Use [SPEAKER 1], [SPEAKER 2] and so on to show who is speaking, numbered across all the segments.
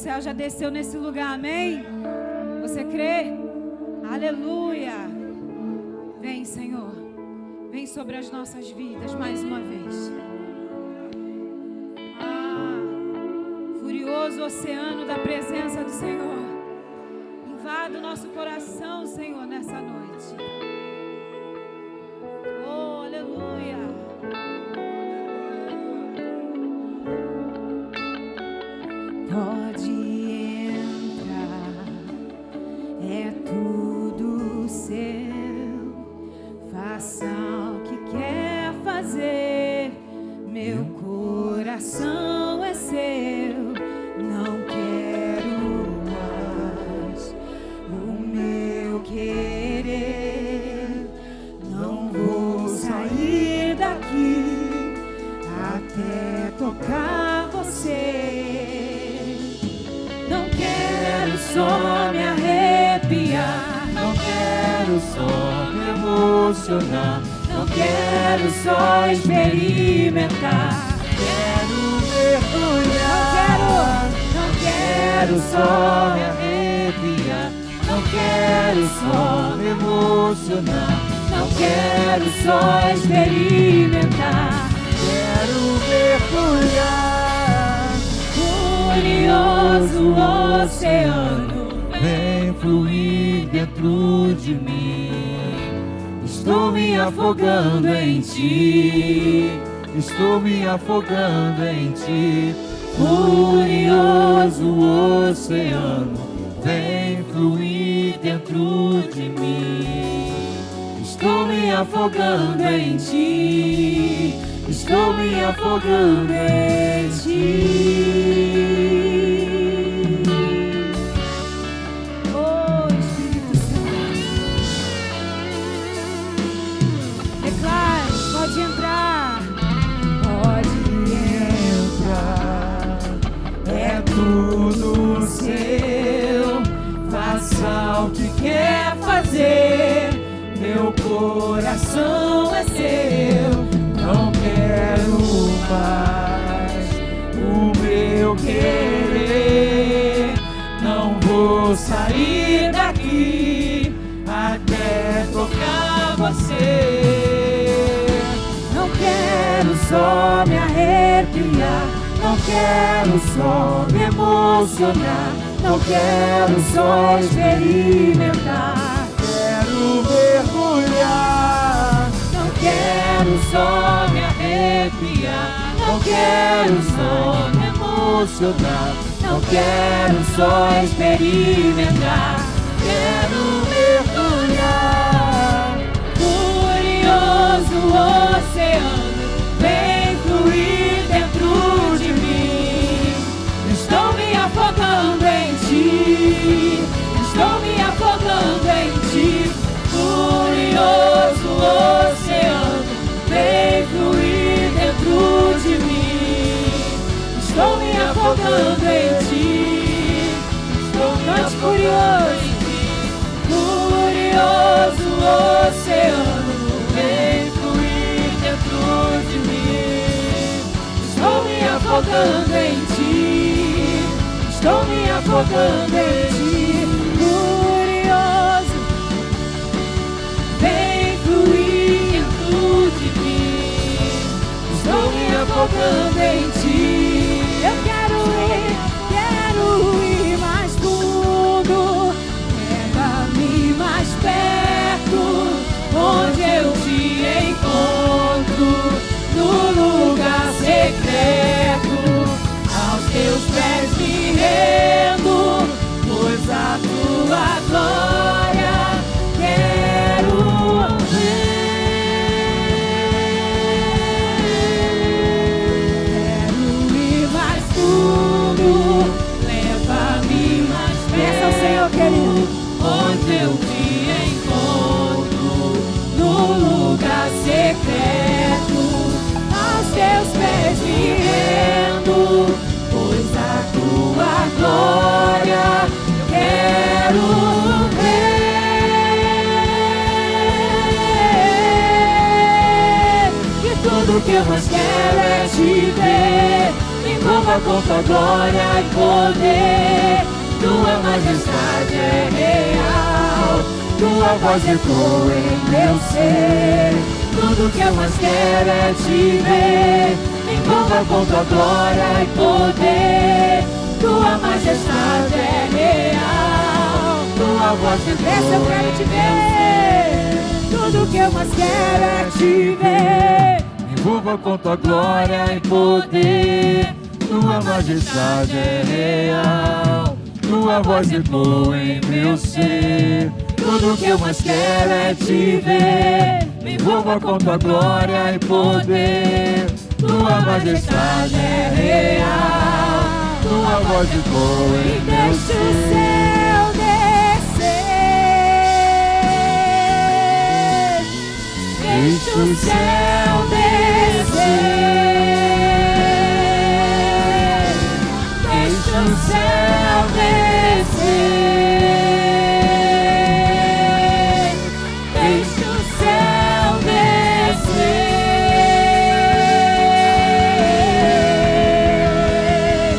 [SPEAKER 1] céu já desceu nesse lugar, amém? Você crê? Aleluia! Vem, Senhor, vem sobre as nossas vidas mais uma vez. Furioso oceano da presença do Senhor, invada o nosso coração, Senhor, nessa noite. Oh, aleluia! Pode entrar, é tudo seu. Faça o que quer fazer, meu coração é seu. Não quero mais o meu querer. Não vou sair daqui até tocar você. Não quero só me arrepiar, não quero só me emocionar, não quero só experimentar. Quero mergulhar, não quero só me arrepiar, não quero só me emocionar, não quero só experimentar. Quero mergulhar, curioso oceano, vem fluir dentro de mim. Estou me afogando em ti, estou me afogando em ti. Furioso oceano, vem fluir dentro de mim. Estou me afogando em ti, estou me afogando em ti. Oh, Espírito Santo, declare, pode entrar. É tudo seu, faça o que quer fazer, meu coração é seu. Não quero mais o meu querer, não vou sair daqui até tocar você. Não quero só me arrepiar, não quero só me emocionar, não quero só experimentar. Quero mergulhar, não quero só me arrepiar, não quero só me emocionar, não quero só experimentar. Quero mergulhar, curioso oceano, vem fluir dentro de mim. Estou me afogando em ti, estou me afogando em ti. Curioso oceano, vem fluir dentro de mim. Estou me afogando em ti, estou me afogando em ti. Curioso oceano, vem fluir dentro de mim. Estou me afogando em ti, estou me afogando em ti. Curioso, vem fluir dentro de mim. Estou me afogando em ti. Eu quero ir mais fundo. Leva-me mais perto, onde eu te encontro, no lugar secreto. Aos teus pés me rendo, pois a tua glória quero ver. Quero ir mais fundo, leva-me mais perto. Peça ao Senhor, querido, onde eu te encontro, no lugar secreto. Aos teus pés me rendo, pois a tua glória eu quero ver. E tudo que eu mais quero é te ver, me
[SPEAKER 2] envolva com tua glória e poder. Tua majestade é real, tua voz ecoa em meu ser. Tudo que eu mais quero é te ver. Me envolva com tua glória e poder. Tua majestade é real, tua voz ecoa.
[SPEAKER 1] Essa eu quero te ver. Tudo que eu mais quero é te ver.
[SPEAKER 2] Me envolva com tua glória e poder. Tua majestade é real, tua voz ecoa em meu ser. Tudo que eu mais quero é te ver. Me envolva com tua glória e poder. Tua majestade é real, tua voz ecoa em meu
[SPEAKER 1] Deixa o
[SPEAKER 2] ser.
[SPEAKER 1] céu descer. Deixa o céu descer. Deixa o céu descer. Deixa o céu descer.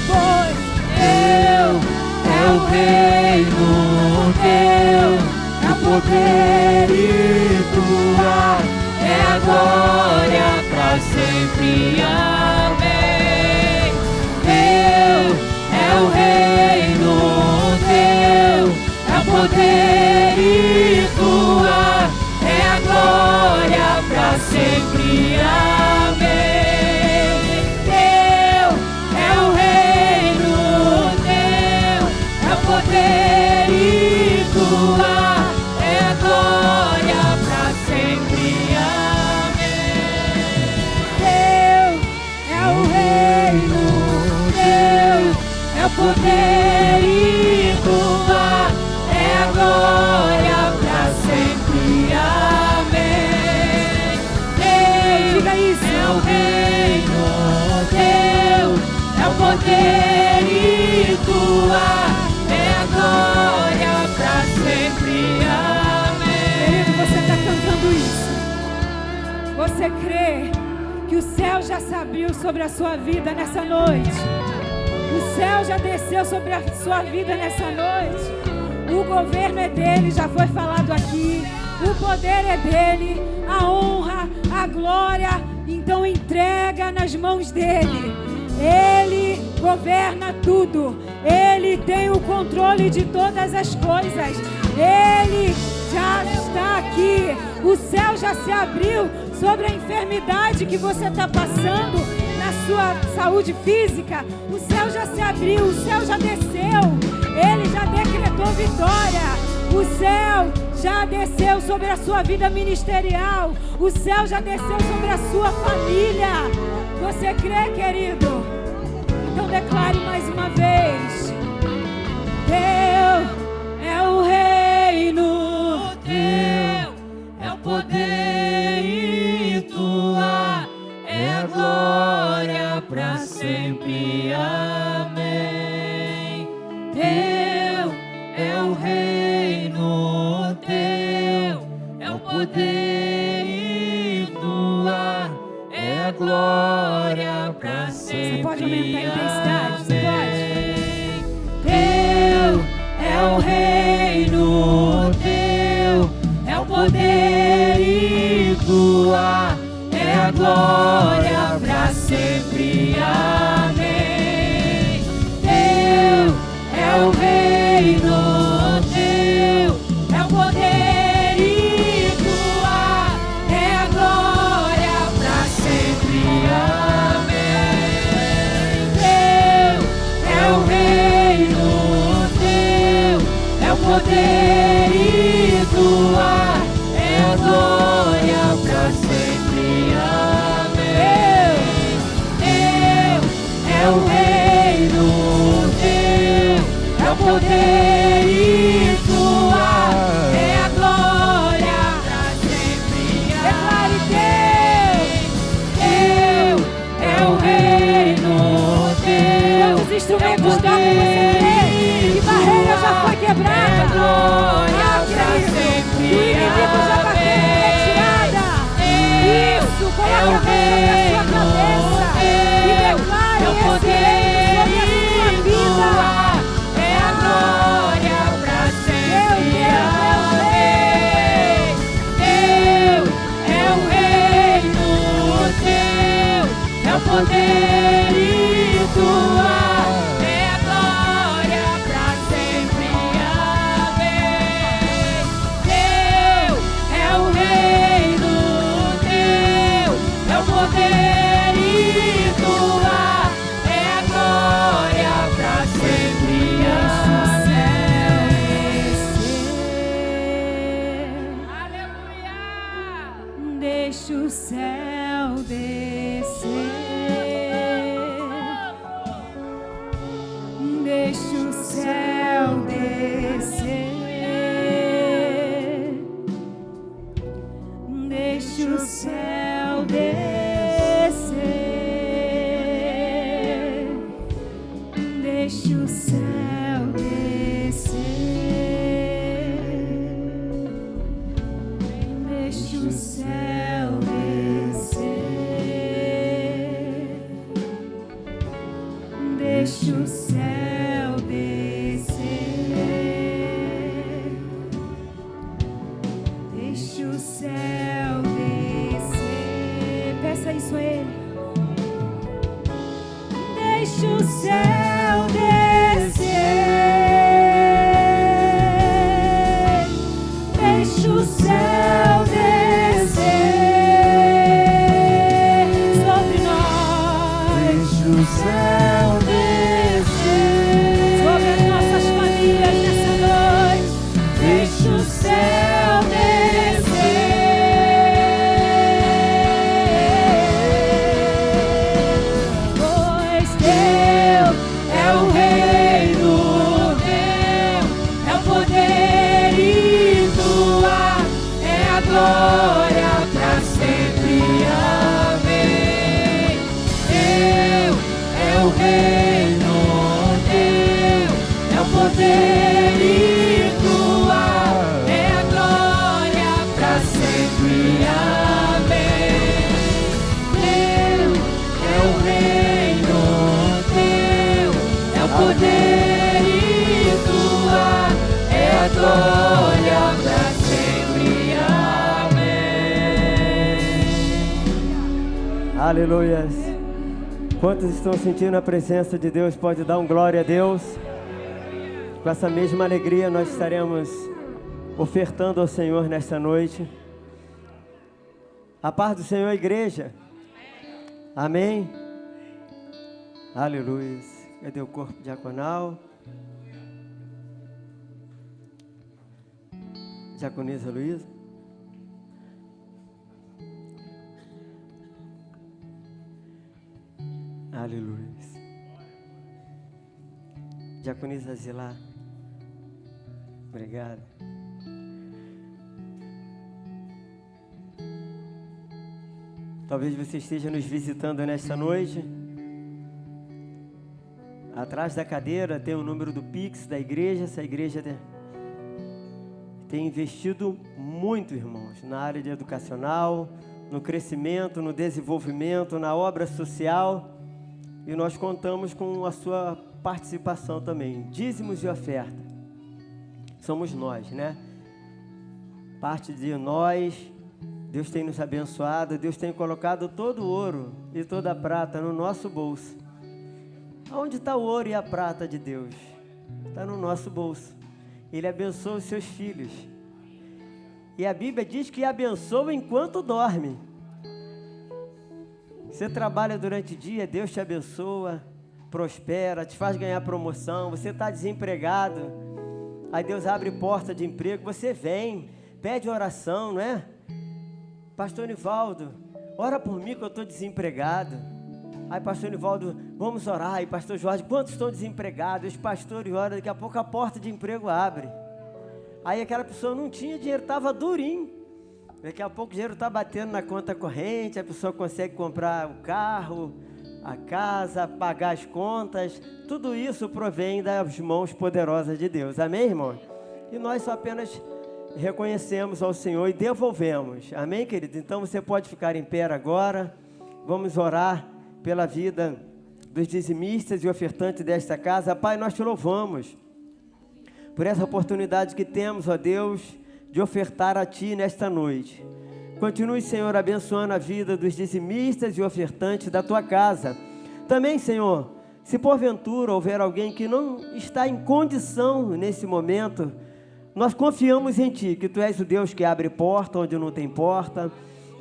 [SPEAKER 1] Pois
[SPEAKER 2] Teu é o reino, teu é o poder e tua é a glória pra sempre. Amém. Teu é o reino, teu é o poder e tua é a glória pra sempre. Amém. Teu é o reino, teu é o poder e tua é a glória pra sempre. Amém.
[SPEAKER 1] Teu é o reino, teu é o poder e tua é a glória pra sempre. Amém. Diga isso.
[SPEAKER 2] É o reino teu, é o poder e tua é a glória pra sempre.
[SPEAKER 1] Querido,
[SPEAKER 2] Amém.
[SPEAKER 1] você está cantando isso. Você crê que o céu já se abriu sobre a sua vida nessa noite? O céu já desceu sobre a sua vida nessa noite? O governo é dele, já foi falado aqui. O poder é dele, a honra, a glória. Então entrega nas mãos dele. Ele governa tudo. Ele tem o controle de todas as coisas. Ele já está aqui. O céu já se abriu sobre a enfermidade que você está passando na sua saúde física. O céu já se abriu, o céu já desceu. Ele já decretou vitória. O céu já desceu sobre a sua vida ministerial. O céu já desceu sobre a sua família. Você crê, querido? Então declare mais uma vez. Teu é o reino,
[SPEAKER 2] Teu é o poder e tua é a glória pra sempre. Amém. Teu é o reino, teu é o poder e tua é a glória pra sempre.
[SPEAKER 1] Você pode aumentar a intensidade? Você pode?
[SPEAKER 2] Teu é o reino, teu é o poder e tua é a glória pra sempre. Amém. Teu é o reino, teu é o poder e tua é a glória pra sempre. Amém. Teu é o reino, teu é o poder e tua é a glória pra sempre. Amém. Teu é o reino, teu é o poder e tua é a glória pra sempre.
[SPEAKER 1] Declare
[SPEAKER 2] Teu é o reino, teu
[SPEAKER 1] os instrumentos tocam, você crê que barreira já foi quebrada.
[SPEAKER 2] glória pra
[SPEAKER 1] querido,
[SPEAKER 2] sempre.
[SPEAKER 1] o inimigo já está sendo retirada. Isso, coloque a mão sobre a sua cabeça e declare esse Deixa o céu descer. Deixa o céu descer. Deixa o céu descer. Deixa o céu descer. Deixa o céu descer. Deixa o céu descer. Deixa o céu descer. Peça isso a Ele. Deixa o céu descer. Deixa o céu descer sobre nós.
[SPEAKER 2] Deixa o céu descer
[SPEAKER 1] sobre as nossas famílias nessa noite. Deixa o céu descer. Pois teu é o reino, teu é o poder e tua é a glória para sempre. Amém. Teu é o reino, teu é o poder e tua é a glória para sempre. Amém. Teu é o reino, teu é o poder e tua é a glória para sempre. Amém.
[SPEAKER 3] Aleluias. Quantos estão sentindo a presença de Deus? Pode dar um glória a Deus. Com essa mesma alegria nós estaremos ofertando ao Senhor nesta noite. A paz do Senhor, igreja. Amém. Aleluia. Cadê o corpo diaconal? Diaconisa Luísa. Aleluia. Diaconisa Zilá. Obrigado. Talvez você esteja nos visitando nesta noite. Atrás da cadeira tem o número do Pix da igreja. Essa igreja tem investido muito, irmãos, na área de educacional, no crescimento, no desenvolvimento, na obra social. E nós contamos com a sua participação também. Dízimos e oferta. Somos nós, né? Parte de nós. Deus tem nos abençoado. Deus tem colocado todo o ouro e toda a prata no nosso bolso. Onde está o ouro e a prata de Deus? Está no nosso bolso. Ele abençoa os seus filhos. E a Bíblia diz que abençoa enquanto dorme. Você trabalha durante o dia, Deus te abençoa, prospera, te faz ganhar promoção. Você está desempregado, aí Deus abre porta de emprego, você vem, pede oração, não é? Pastor Nivaldo, ora por mim que eu estou desempregado. Aí pastor Nivaldo, vamos orar. Aí pastor Jorge, quantos estão desempregados? Os pastores oram, daqui a pouco a porta de emprego abre. Aí aquela pessoa não tinha dinheiro, estava durinho. Daqui a pouco o dinheiro está batendo na conta corrente, a pessoa consegue comprar o carro, a casa, pagar as contas. Tudo isso provém das mãos poderosas de Deus. Amém, irmão? E nós só apenas reconhecemos ao Senhor e devolvemos. Amém, querido? Então você pode ficar em pé agora. Vamos orar pela vida dos dizimistas e ofertantes desta casa. Pai, nós te louvamos por essa oportunidade que temos, ó Deus, de ofertar a Ti nesta noite. Continue, Senhor, abençoando a vida dos dizimistas e ofertantes da Tua casa. Também, Senhor, se porventura houver alguém que não está em condição nesse momento, nós confiamos em Ti, que Tu és o Deus que abre porta onde não tem porta.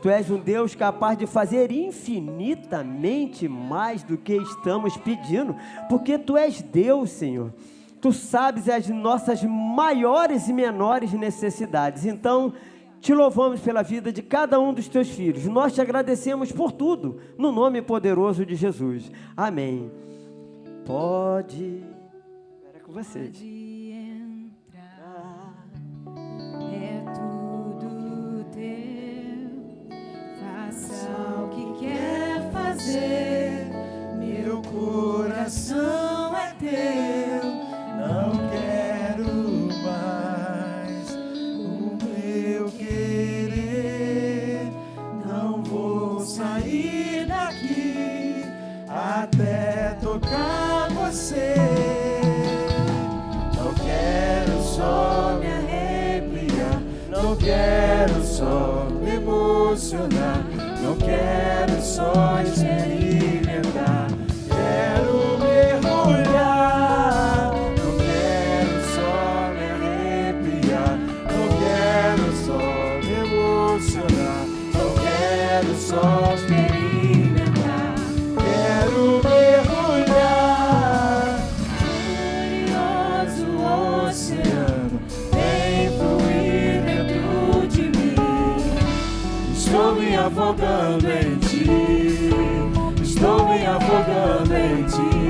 [SPEAKER 3] Tu és um Deus capaz de fazer infinitamente mais do que estamos pedindo, porque Tu és Deus, Senhor. Tu sabes as nossas maiores e menores necessidades. Então, Te louvamos pela vida de cada um dos teus filhos. Nós te agradecemos por tudo, no nome poderoso de Jesus. Amém. Pode. Era com vocês.
[SPEAKER 1] Pode entrar, é tudo teu. Faça o que quer fazer.
[SPEAKER 2] Meu coração é teu, não quero mais o meu querer. Não vou sair daqui até tocar você. Não quero só me arrepiar, não quero só me emocionar, não quero só experimentar. Quero mergulhar, não quero só me arrepiar, não quero só me emocionar, não quero só experimentar. Quero mergulhar, curioso oceano, vem fluir dentro de mim. Estou me afogando em ti. Estou me afogando em ti,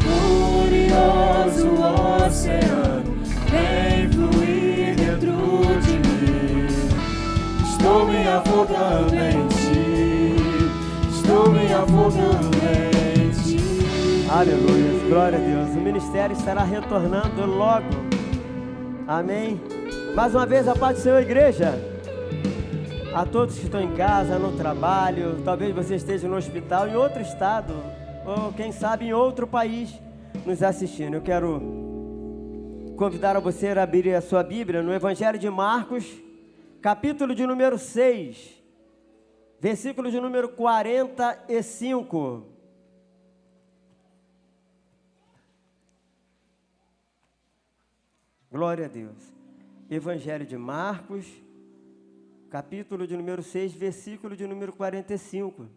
[SPEAKER 2] curioso oceano, vem fluir dentro de mim. Estou me afogando em ti, estou me afogando em ti.
[SPEAKER 3] Aleluia, glória a Deus. O ministério estará retornando logo. Amém. Mais uma vez, a paz do Senhor, igreja. A todos que estão em casa, no trabalho, talvez você esteja no hospital, em outro estado, ou quem sabe em outro país, nos assistindo. Eu quero convidar a você a abrir a sua Bíblia no Evangelho de Marcos, capítulo de número 6, versículo de número 45. Glória a Deus. Evangelho de Marcos, capítulo de número 6, versículo de número 45.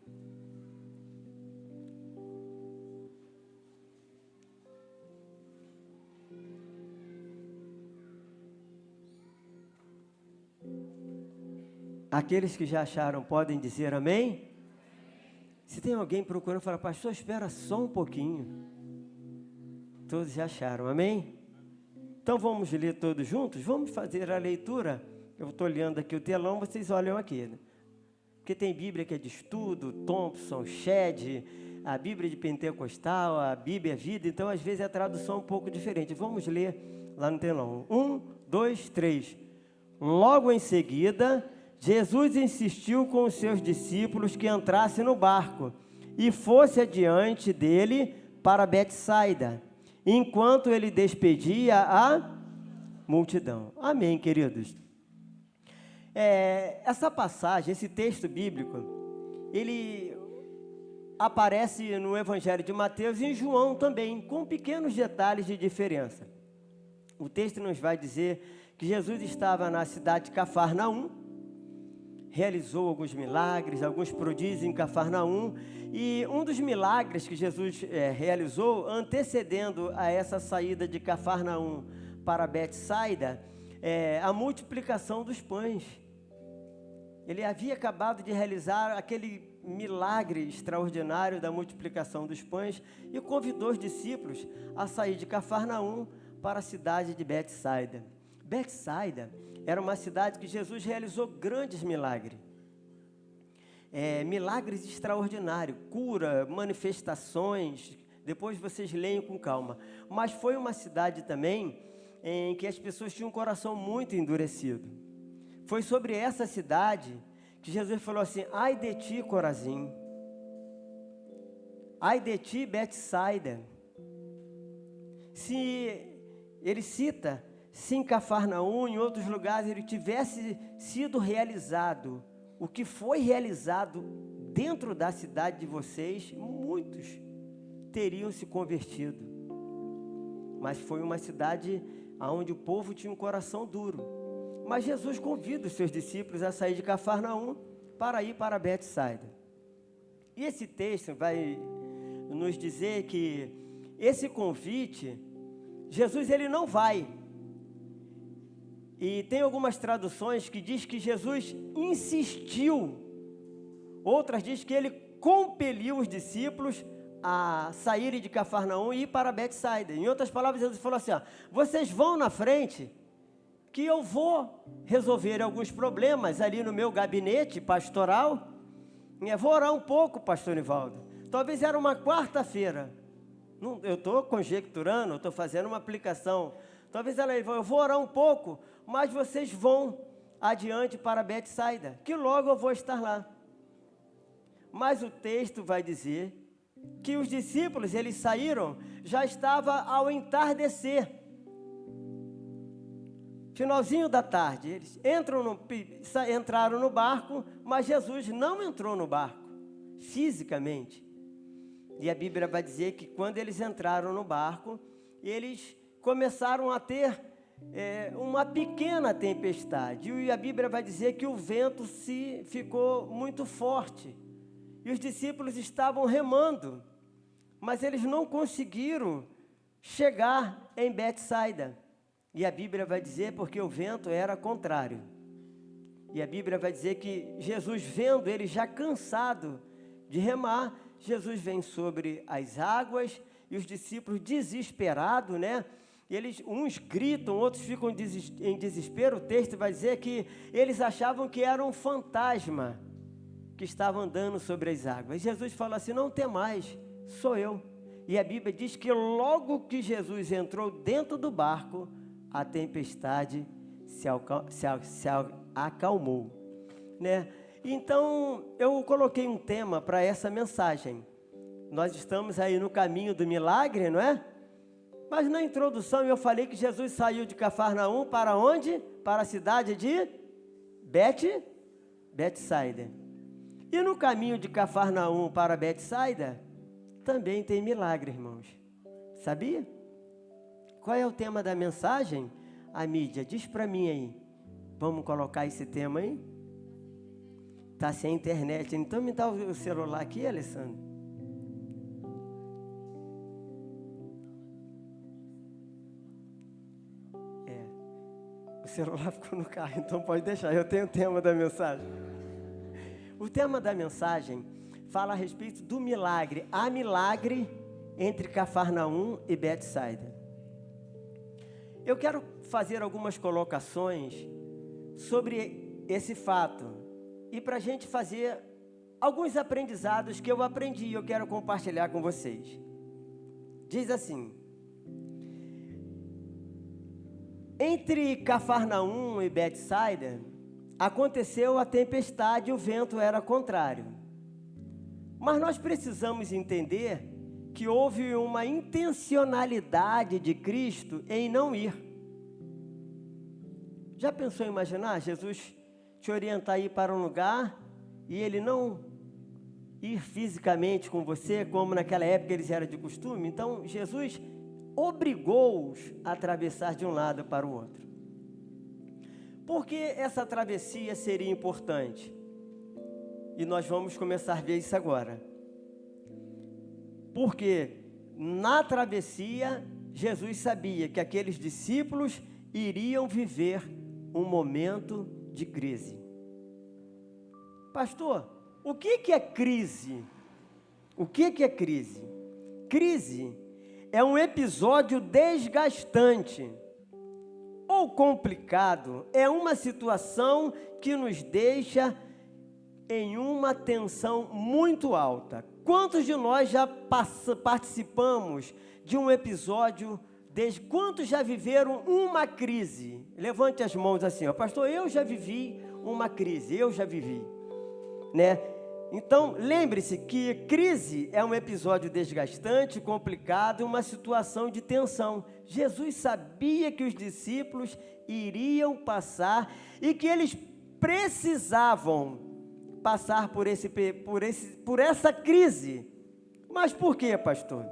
[SPEAKER 3] Aqueles que já acharam podem dizer amém? Se tem alguém procurando, fala, pastor, espera só um pouquinho. Todos já acharam, amém? Então vamos ler todos juntos? Vamos fazer a leitura. Eu estou olhando aqui o telão, vocês olham aqui, né? Porque tem Bíblia que é de estudo, Thompson, Shed, a Bíblia de Pentecostal, a Bíblia é Vida, então às vezes a tradução é um pouco diferente. Vamos ler lá no telão. 1, 2, 3. Logo em seguida, Jesus insistiu com os seus discípulos que entrassem no barco e fosse adiante dele para Betsaida, enquanto ele despedia a multidão. Amém, queridos? Essa passagem, esse texto bíblico, ele aparece no Evangelho de Mateus e em João também, com pequenos detalhes de diferença. O texto nos vai dizer que Jesus estava na cidade de Cafarnaum, realizou alguns milagres, alguns prodígios em Cafarnaum, e um dos milagres que Jesus realizou, antecedendo a essa saída de Cafarnaum para Betsaida, a multiplicação dos pães. Ele havia acabado de realizar aquele milagre extraordinário da multiplicação dos pães e convidou os discípulos a sair de Cafarnaum para a cidade de Betsaida. Betsaida era uma cidade que Jesus realizou grandes milagres. Milagres extraordinários, cura, manifestações, depois vocês leiam com calma. Mas foi uma cidade também em que as pessoas tinham um coração muito endurecido. Foi sobre essa cidade que Jesus falou assim, ai de ti, Corazim, ai de ti, Betsaida. Se ele cita, se em Cafarnaum, em outros lugares, ele tivesse sido realizado, o que foi realizado dentro da cidade de vocês, muitos teriam se convertido. Mas foi uma cidade onde o povo tinha um coração duro. Mas Jesus convida os seus discípulos a sair de Cafarnaum para ir para Betsaida. E esse texto vai nos dizer que esse convite, Jesus ele não vai E tem algumas traduções que diz que Jesus insistiu, outras diz que ele compeliu os discípulos a saírem de Cafarnaum e ir para Betsaida. Em outras palavras, Jesus falou assim, ó, vocês vão na frente, que eu vou resolver alguns problemas ali no meu gabinete pastoral. Eu vou orar um pouco, pastor Nivaldo. Talvez era uma quarta-feira. Eu estou conjecturando, estou fazendo uma aplicação. Talvez eu vou orar um pouco, mas vocês vão adiante para Betsaida, que logo eu vou estar lá. Mas o texto vai dizer que os discípulos, eles saíram, já estava ao entardecer. Finalzinho da tarde, eles entraram no barco, mas Jesus não entrou no barco, fisicamente. E a Bíblia vai dizer que quando eles entraram no barco, eles começaram a ter uma pequena tempestade. E a Bíblia vai dizer que o vento ficou muito forte. E os discípulos estavam remando, mas eles não conseguiram chegar em Betsaida. E a Bíblia vai dizer porque o vento era contrário. E a Bíblia vai dizer que Jesus, vendo ele já cansado de remar, Jesus vem sobre as águas e os discípulos desesperados, né? Uns gritam, outros ficam em desespero. O texto vai dizer que eles achavam que era um fantasma que estava andando sobre as águas. Jesus falou assim, não temais, sou eu. E a Bíblia diz que logo que Jesus entrou dentro do barco, a tempestade se acalmou, né? Então, eu coloquei um tema para essa mensagem. Nós estamos aí no caminho do milagre, não é? Mas na introdução eu falei que Jesus saiu de Cafarnaum para onde? Para a cidade de Betsaida. E no caminho de Cafarnaum para Betsaida, também tem milagre, irmãos. Sabia? Qual é o tema da mensagem? A mídia, diz para mim aí. Vamos colocar esse tema aí? Está sem internet, então me dá o celular aqui, Alessandro. O celular ficou no carro, então pode deixar, eu tenho o tema da mensagem. O tema da mensagem fala a respeito do milagre. Há milagre entre Cafarnaum e Betsaida. Eu quero fazer algumas colocações sobre esse fato e para a gente fazer alguns aprendizados que eu aprendi e eu quero compartilhar com vocês. Diz assim: entre Cafarnaum e Betsaida aconteceu a tempestade e o vento era contrário. Mas nós precisamos entender que houve uma intencionalidade de Cristo em não ir. Já pensou em imaginar Jesus te orientar a ir para um lugar e ele não ir fisicamente com você, como naquela época eles eram de costume? Então Jesus obrigou-os a atravessar de um lado para o outro. Por que essa travessia seria importante? E nós vamos começar a ver isso agora. Porque na travessia, Jesus sabia que aqueles discípulos iriam viver um momento de crise. Pastor, o que é crise? O que é crise? Crise é um episódio desgastante ou complicado, é uma situação que nos deixa em uma tensão muito alta. Quantos de nós já participamos de um episódio, quantos já viveram uma crise? Levante as mãos assim, ó, pastor, eu já vivi uma crise, né? Então, lembre-se que crise é um episódio desgastante, complicado, uma situação de tensão. Jesus sabia que os discípulos iriam passar e que eles precisavam passar por essa crise. Mas por quê, pastor?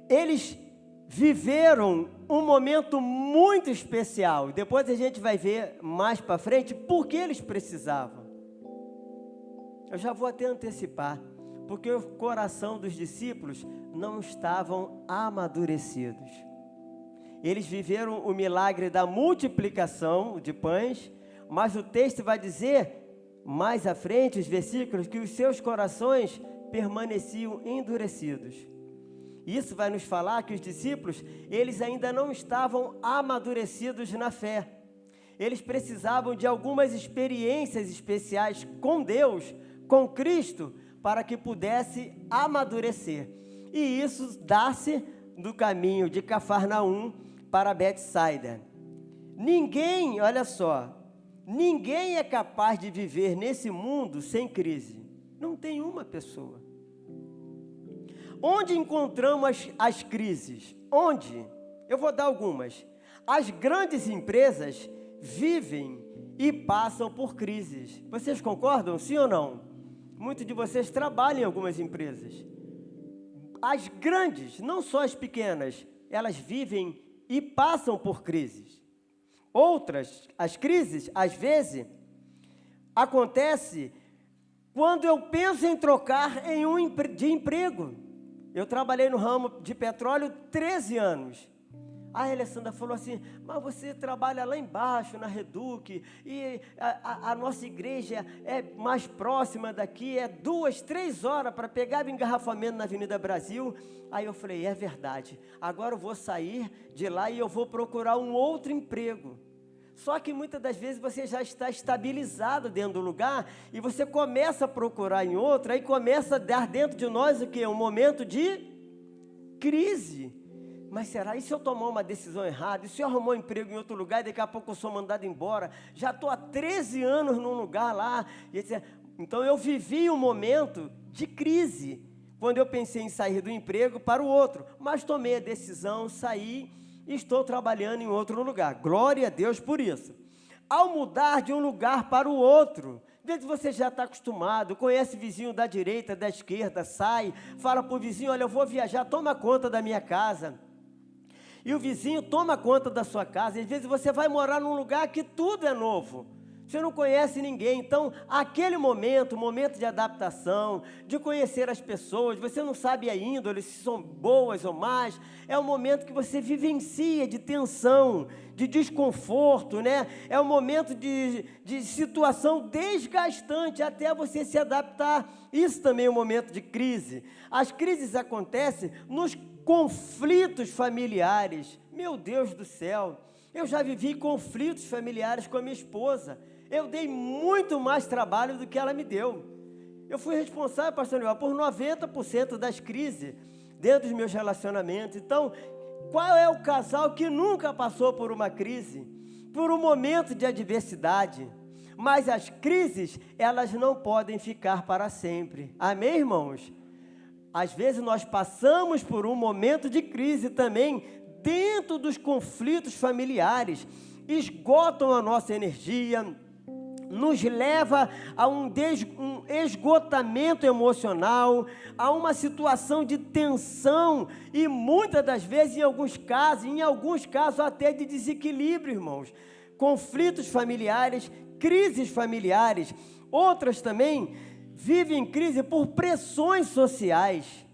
[SPEAKER 3] Eles viveram um momento muito especial. Depois a gente vai ver mais para frente por que eles precisavam. Eu já vou até antecipar, porque o coração dos discípulos não estavam amadurecidos. eles viveram o milagre da multiplicação de pães, mas o texto vai dizer, mais à frente, os versículos, que os seus corações permaneciam endurecidos. Isso vai nos falar que os discípulos, eles ainda não estavam amadurecidos na fé. Eles precisavam de algumas experiências especiais com Deus, com Cristo, para que pudesse amadurecer. E isso dá-se do caminho de Cafarnaum para Betsaida. Ninguém, olha só, ninguém é capaz de viver nesse mundo sem crise. Não tem uma pessoa. Onde encontramos as crises? Onde? Eu vou dar algumas. As grandes empresas vivem e passam por crises. Vocês concordam, sim ou não? Muitos de vocês trabalham em algumas empresas. As grandes, não só as pequenas, elas vivem e passam por crises. Outras, as crises, às vezes, acontece quando eu penso em trocar de emprego. Eu trabalhei no ramo de petróleo 13 anos. A Alessandra falou assim, mas você trabalha lá embaixo, na Reduc, e a nossa igreja é mais próxima daqui, é 2, 3 horas para pegar o engarrafamento na Avenida Brasil. Aí eu falei, é verdade, agora eu vou sair de lá e eu vou procurar um outro emprego. Só que muitas das vezes você já está estabilizado dentro do lugar e você começa a procurar em outro, aí começa a dar dentro de nós o quê? Um momento de crise. Mas será? E se eu tomar uma decisão errada? E se eu arrumar um emprego em outro lugar e daqui a pouco eu sou mandado embora? Já estou há 13 anos num lugar lá. Então eu vivi um momento de crise, quando eu pensei em sair do emprego para o outro. Mas tomei a decisão, saí e estou trabalhando em outro lugar. Glória a Deus por isso. Ao mudar de um lugar para o outro, às vezes você já está acostumado, conhece o vizinho da direita, da esquerda, sai, fala para o vizinho, olha, eu vou viajar, toma conta da minha casa. E o vizinho toma conta da sua casa. E às vezes você vai morar num lugar que tudo é novo. Você não conhece ninguém. Então, aquele momento de adaptação, de conhecer as pessoas, você não sabe a índole, se são boas ou más, é um momento que você vivencia de tensão, de desconforto, né? É um momento de situação desgastante até você se adaptar. Isso também é um momento de crise. As crises acontecem nos conflitos familiares. Meu Deus do céu, eu já vivi conflitos familiares com a minha esposa. Eu dei muito mais trabalho do que ela me deu. Eu fui responsável, pastor Newell, por 90% das crises dentro dos meus relacionamentos. Então, qual é o casal que nunca passou por uma crise? Por um momento de adversidade. Mas as crises, elas não podem ficar para sempre. Amém, irmãos? Às vezes nós passamos por um momento de crise também dentro dos conflitos familiares. Esgotam a nossa energia, nos leva a um esgotamento emocional, a uma situação de tensão e muitas das vezes, em alguns casos até de desequilíbrio, irmãos. Conflitos familiares, crises familiares. Outras também vivem crise por pressões sociais.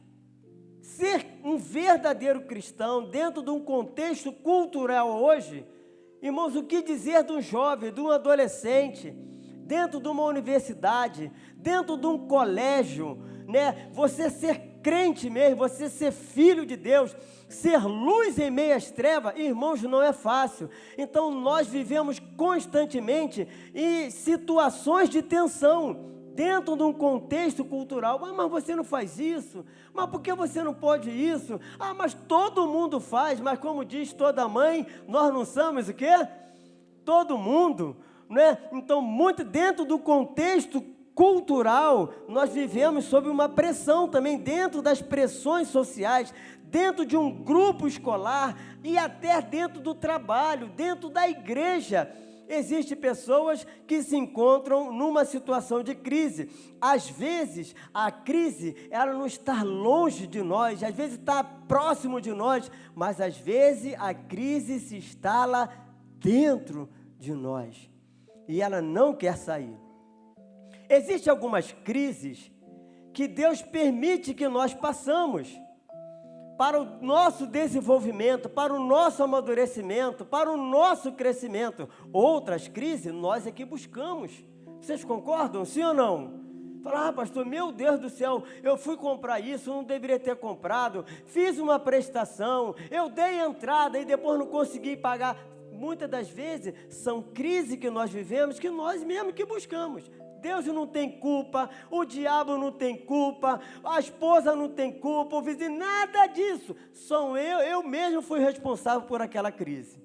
[SPEAKER 3] Ser um verdadeiro cristão dentro de um contexto cultural hoje, irmãos, o que dizer de um jovem, de um adolescente, dentro de uma universidade, dentro de um colégio, né? Você ser crente mesmo, você ser filho de Deus, ser luz em meio às trevas, irmãos, não é fácil. Então nós vivemos constantemente em situações de tensão, dentro de um contexto cultural. Mas você não faz isso? Mas por que você não pode isso? Ah, mas todo mundo faz. Mas como diz toda mãe, nós não somos o quê? Todo mundo, né? Então, muito dentro do contexto cultural, nós vivemos sob uma pressão também, dentro das pressões sociais, dentro de um grupo escolar e até dentro do trabalho, dentro da igreja. Existem pessoas que se encontram numa situação de crise. Às vezes, a crise, ela não está longe de nós, às vezes está próximo de nós, mas às vezes a crise se instala dentro de nós e ela não quer sair. Existem algumas crises que Deus permite que nós passamos. para o nosso desenvolvimento, para o nosso amadurecimento, para o nosso crescimento. Outras crises nós é que buscamos. Vocês concordam, sim ou não? Fala, pastor, meu Deus do céu, eu fui comprar isso, não deveria ter comprado, fiz uma prestação, eu dei entrada e depois não consegui pagar. Muitas das vezes são crises que nós vivemos que nós mesmos que buscamos. Deus não tem culpa, o diabo não tem culpa, a esposa não tem culpa, o vizinho, nada disso. Sou eu mesmo fui responsável por aquela crise.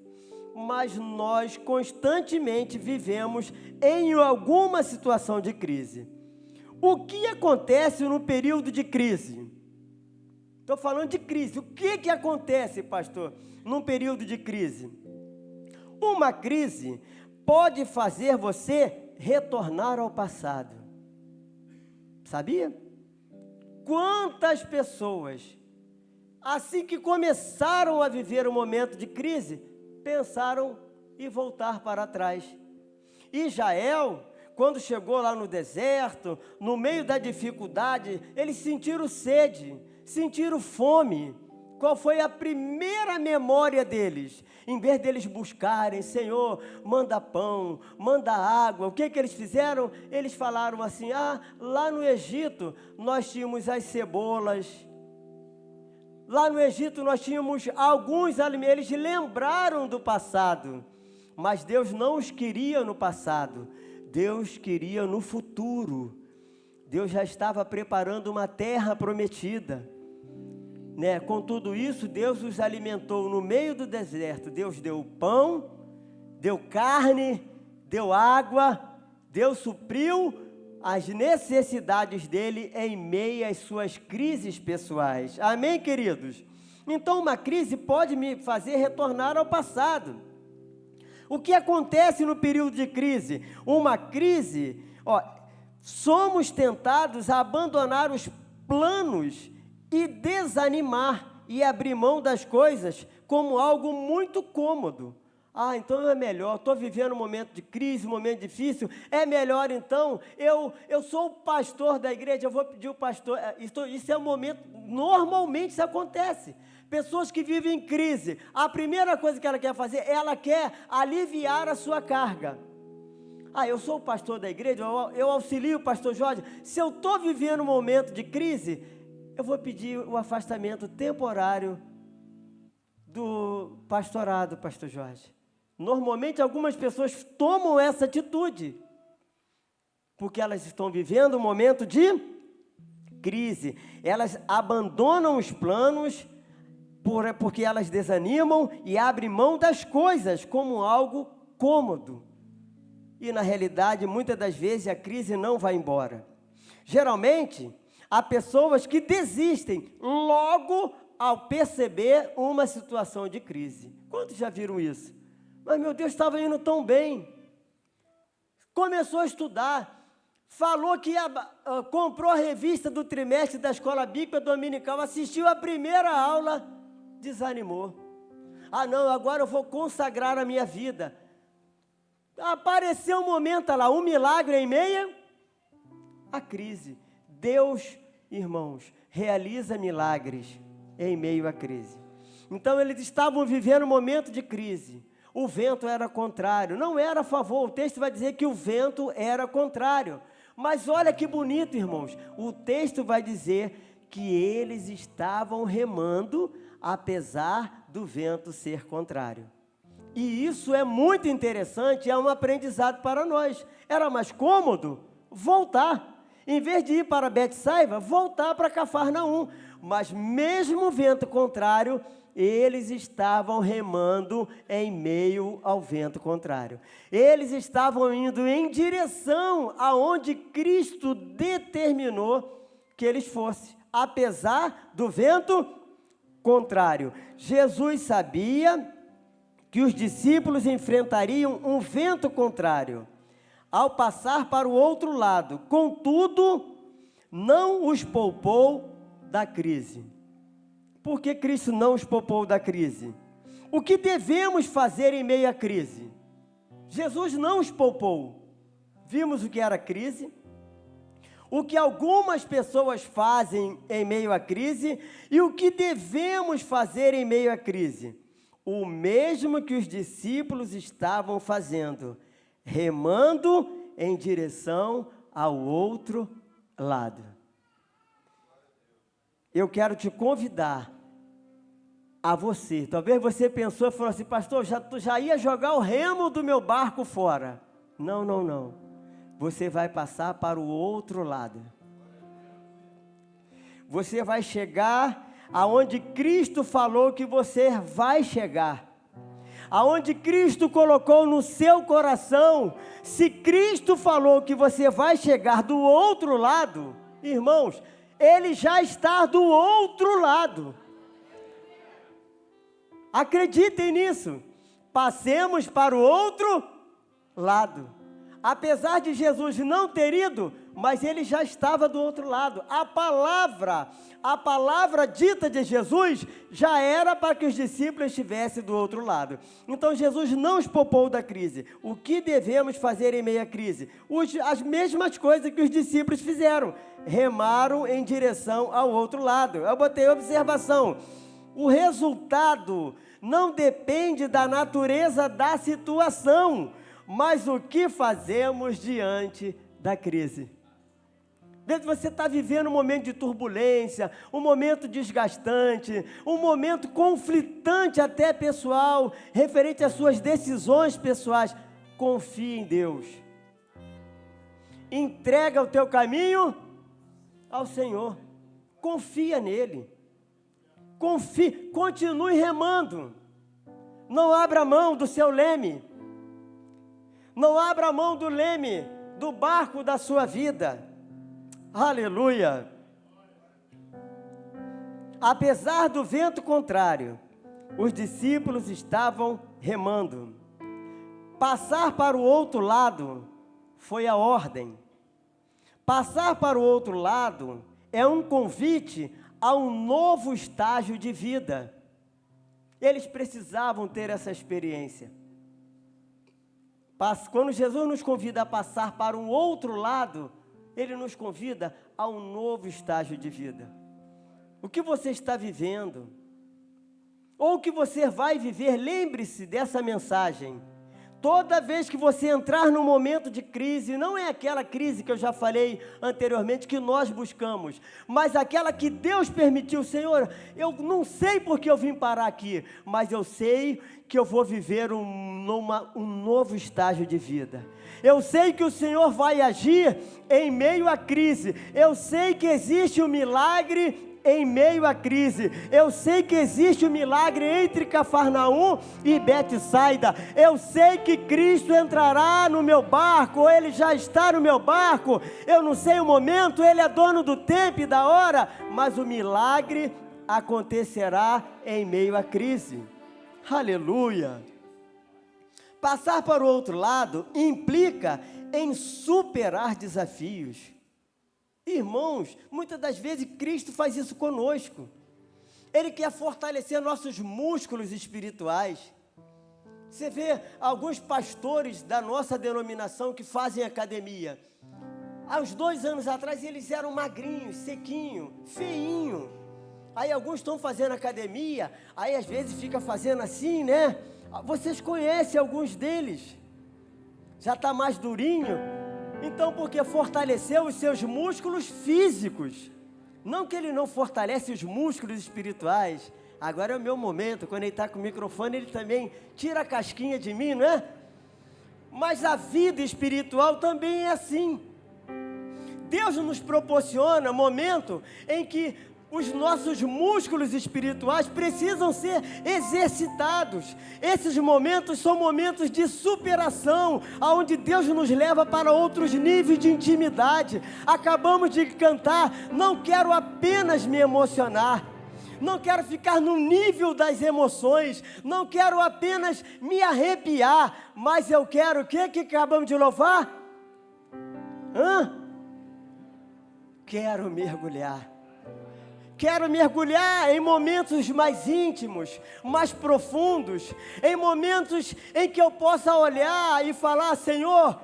[SPEAKER 3] Mas nós constantemente vivemos em alguma situação de crise. O que acontece no período de crise? Estou falando de crise. O que acontece, pastor, num período de crise? Uma crise pode fazer você retornar ao passado. Sabia? Quantas pessoas, assim que começaram a viver um momento de crise, pensaram em voltar para trás. Israel, quando chegou lá no deserto, no meio da dificuldade, eles sentiram sede, sentiram fome. Qual foi a primeira memória deles? Em vez deles buscarem, Senhor, manda pão, manda água, o que eles fizeram? Eles falaram assim, lá no Egito nós tínhamos as cebolas, lá no Egito nós tínhamos alguns alimentos. Eles lembraram do passado, mas Deus não os queria no passado, Deus queria no futuro. Deus já estava preparando uma terra prometida. Com tudo isso, Deus os alimentou no meio do deserto. Deus deu pão, deu carne, deu água, Deus supriu as necessidades dele em meio às suas crises pessoais. Amém, queridos? Então, uma crise pode me fazer retornar ao passado. O que acontece no período de crise? Uma crise, somos tentados a abandonar os planos e desanimar e abrir mão das coisas como algo muito cômodo. Então é melhor, estou vivendo um momento de crise, um momento difícil, é melhor então, eu sou o pastor da igreja, eu vou pedir o pastor, isso é um momento, normalmente isso acontece. Pessoas que vivem em crise, a primeira coisa que ela quer fazer, ela quer aliviar a sua carga. Eu sou o pastor da igreja, eu auxilio o pastor Jorge. Se eu estou vivendo um momento de crise, eu vou pedir o afastamento temporário do pastorado, pastor Jorge. Normalmente algumas pessoas tomam essa atitude, porque elas estão vivendo um momento de crise. Elas abandonam os planos, porque elas desanimam e abrem mão das coisas como algo cômodo. E na realidade, muitas das vezes, a crise não vai embora. Geralmente, há pessoas que desistem logo ao perceber uma situação de crise. Quantos já viram isso? Mas meu Deus, estava indo tão bem. Começou a estudar, falou que comprou a revista do trimestre da escola bíblica dominical, assistiu a primeira aula, desanimou. Não, agora eu vou consagrar a minha vida. Apareceu um momento lá, um milagre em meio à crise. Deus, irmãos, realiza milagres em meio à crise. Então eles estavam vivendo um momento de crise. O vento era contrário, não era a favor. O texto vai dizer que o vento era contrário. Mas olha que bonito, irmãos. O texto vai dizer que eles estavam remando, apesar do vento ser contrário. E isso é muito interessante, é um aprendizado para nós. Era mais cômodo voltar. Em vez de ir para Betsaida, voltar para Cafarnaum. Mas mesmo vento contrário, eles estavam remando em meio ao vento contrário. Eles estavam indo em direção aonde Cristo determinou que eles fossem, apesar do vento contrário. Jesus sabia que os discípulos enfrentariam um vento contrário ao passar para o outro lado. Contudo, não os poupou da crise. Por que Cristo não os poupou da crise? O que devemos fazer em meio à crise? Jesus não os poupou. Vimos o que era a crise. o que algumas pessoas fazem em meio à crise e o que devemos fazer em meio à crise. O mesmo que os discípulos estavam fazendo, remando em direção ao outro lado. Eu quero te convidar a você. Talvez você pensou e falou assim: pastor, já ia jogar o remo do meu barco fora. Não, não, não. Você vai passar para o outro lado. Você vai chegar aonde Cristo falou que você vai chegar. Aonde Cristo colocou no seu coração. Se Cristo falou que você vai chegar do outro lado, irmãos, Ele já está do outro lado. Acreditem nisso. Passemos para o outro lado. Apesar de Jesus não ter ido, mas Ele já estava do outro lado. A palavra dita de Jesus já era para que os discípulos estivessem do outro lado. Então Jesus não os poupou da crise. O que devemos fazer em meio à crise? As mesmas coisas que os discípulos fizeram. Remaram em direção ao outro lado. Eu botei observação. O resultado não depende da natureza da situação, mas o que fazemos diante da crise. Às vezes você está vivendo um momento de turbulência, um momento desgastante, um momento conflitante até pessoal, referente às suas decisões pessoais. Confie em Deus. Entrega o teu caminho ao Senhor. Confia nele. Confie, continue remando. Não abra mão do seu leme. Não abra mão do leme, do barco da sua vida. Aleluia. Apesar do vento contrário, os discípulos estavam remando. Passar para o outro lado foi a ordem. Passar para o outro lado é um convite a um novo estágio de vida. Eles precisavam ter essa experiência. Quando Jesus nos convida a passar para um outro lado, Ele nos convida a um novo estágio de vida. O que você está vivendo, ou o que você vai viver, lembre-se dessa mensagem. Toda vez que você entrar num momento de crise, não é aquela crise que eu já falei anteriormente, que nós buscamos, mas aquela que Deus permitiu. Senhor, eu não sei porque eu vim parar aqui, mas eu sei que eu vou viver um novo estágio de vida. Eu sei que o Senhor vai agir em meio à crise. Eu sei que existe um milagre em meio à crise. Eu sei que existe um milagre entre Cafarnaum e Betsaida. Eu sei que Cristo entrará no meu barco, ou Ele já está no meu barco. Eu não sei o momento, Ele é dono do tempo e da hora, mas o milagre acontecerá em meio à crise. Aleluia! Passar para o outro lado implica em superar desafios. Irmãos, muitas das vezes Cristo faz isso conosco. Ele quer fortalecer nossos músculos espirituais. Você vê alguns pastores da nossa denominação que fazem academia. Há uns 2 anos atrás eles eram magrinhos, sequinhos, feinhos. Aí alguns estão fazendo academia, aí às vezes fica fazendo assim, né? Vocês conhecem alguns deles. Já está mais durinho. Então, porque fortaleceu os seus músculos físicos. Não que ele não fortalece os músculos espirituais. Agora é o meu momento, quando ele está com o microfone, ele também tira a casquinha de mim, não é? Mas a vida espiritual também é assim. Deus nos proporciona momento em que os nossos músculos espirituais precisam ser exercitados. Esses momentos são momentos de superação, onde Deus nos leva para outros níveis de intimidade. Acabamos de cantar, não quero apenas me emocionar, não quero ficar no nível das emoções, não quero apenas me arrepiar, mas eu quero o que acabamos de louvar? Quero mergulhar. Quero mergulhar em momentos mais íntimos, mais profundos, em momentos em que eu possa olhar e falar: Senhor,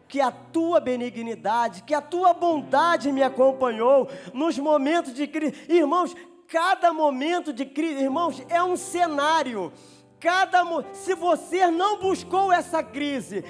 [SPEAKER 3] que a tua benignidade, que a tua bondade me acompanhou nos momentos de crise. Irmãos, cada momento de crise, irmãos, é um cenário. Se você não buscou essa crise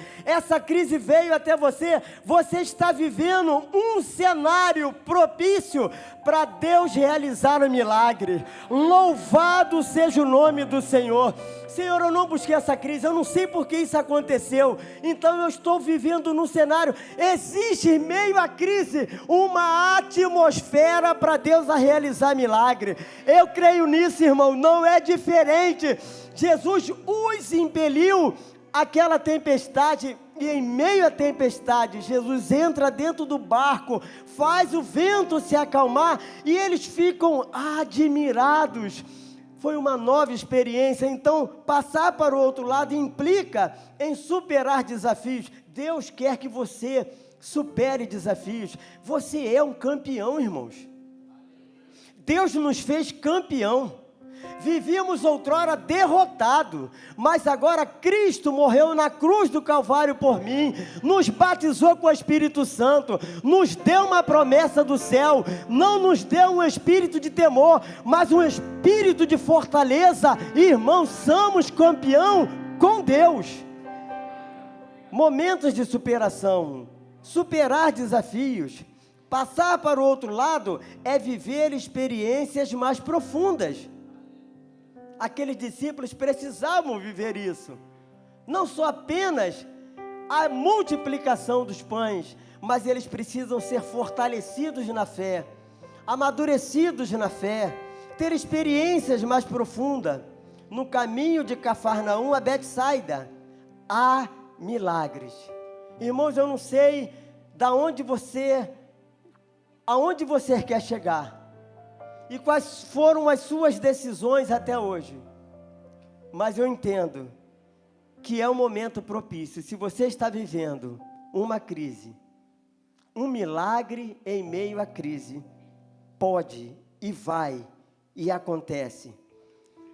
[SPEAKER 3] veio até você, você está vivendo um cenário propício para Deus realizar o milagre. Louvado seja o nome do Senhor. Senhor, eu não busquei essa crise, eu não sei por que isso aconteceu, então eu estou vivendo num cenário. Existe em meio à crise uma atmosfera para Deus a realizar milagre. Eu creio nisso, irmão, não é diferente. Jesus os impeliu àquela tempestade, e em meio à tempestade, Jesus entra dentro do barco, faz o vento se acalmar, e eles ficam admirados. Foi uma nova experiência. Então, passar para o outro lado implica em superar desafios. Deus quer que você supere desafios. Você é um campeão, irmãos. Deus nos fez campeão. Vivíamos outrora derrotado, mas agora Cristo morreu na cruz do Calvário por mim, nos batizou com o Espírito Santo, nos deu uma promessa do céu, não nos deu um espírito de temor, mas um espírito de fortaleza. Irmãos, somos campeão com Deus. Momentos de superação, superar desafios, passar para o outro lado é viver experiências mais profundas. Aqueles discípulos precisavam viver isso. Não só apenas a multiplicação dos pães, mas eles precisam ser fortalecidos na fé, amadurecidos na fé, ter experiências mais profundas. No caminho de Cafarnaum a Betsaida, há milagres. Irmãos, eu não sei aonde você quer chegar, e quais foram as suas decisões até hoje, mas eu entendo que é um momento propício. Se você está vivendo uma crise, um milagre em meio à crise, pode e vai e acontece.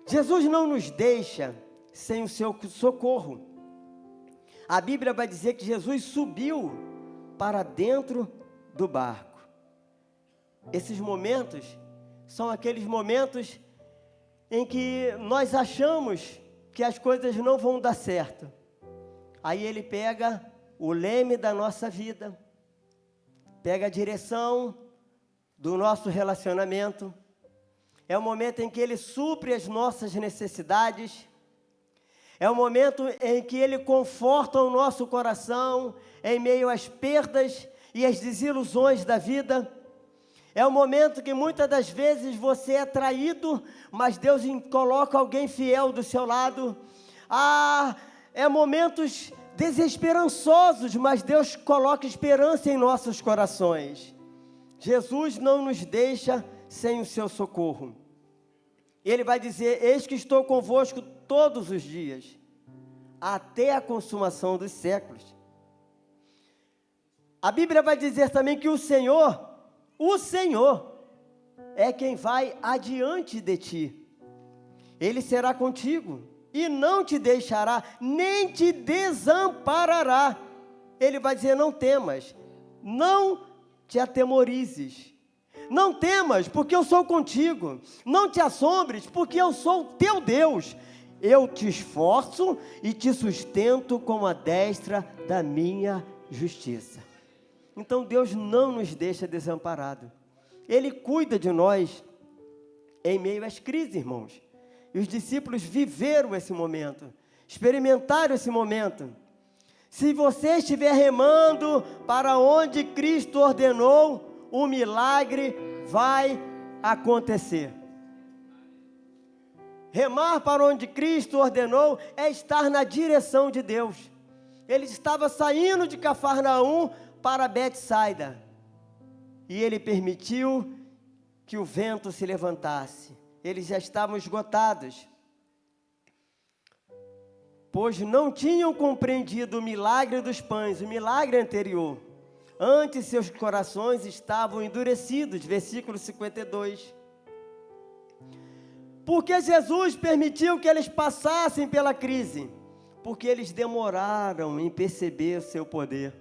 [SPEAKER 3] Jesus não nos deixa sem o seu socorro. A Bíblia vai dizer que Jesus subiu para dentro do barco. Esses momentos são aqueles momentos em que nós achamos que as coisas não vão dar certo. Aí Ele pega o leme da nossa vida, pega a direção do nosso relacionamento. É o momento em que Ele supre as nossas necessidades. É o momento em que Ele conforta o nosso coração em meio às perdas e às desilusões da vida. É o momento que muitas das vezes você é traído, mas Deus coloca alguém fiel do seu lado. É momentos desesperançosos, mas Deus coloca esperança em nossos corações. Jesus não nos deixa sem o seu socorro. Ele vai dizer: eis que estou convosco todos os dias, até a consumação dos séculos. A Bíblia vai dizer também que o Senhor é quem vai adiante de ti. Ele será contigo e não te deixará, nem te desamparará. Ele vai dizer: não temas, não te atemorizes. Não temas, porque eu sou contigo. Não te assombres, porque eu sou o teu Deus. Eu te esforço e te sustento com a destra da minha justiça. Então Deus não nos deixa desamparado. Ele cuida de nós em meio às crises, irmãos. E os discípulos viveram esse momento, experimentaram esse momento. Se você estiver remando para onde Cristo ordenou, o milagre vai acontecer. Remar para onde Cristo ordenou é estar na direção de Deus. Ele estava saindo de Cafarnaum para Betsaida, e ele permitiu que o vento se levantasse. Eles já estavam esgotados, pois não tinham compreendido o milagre dos pães, o milagre anterior. Antes seus corações estavam endurecidos, versículo 52. Porque Jesus permitiu que eles passassem pela crise? Porque eles demoraram em perceber o seu poder.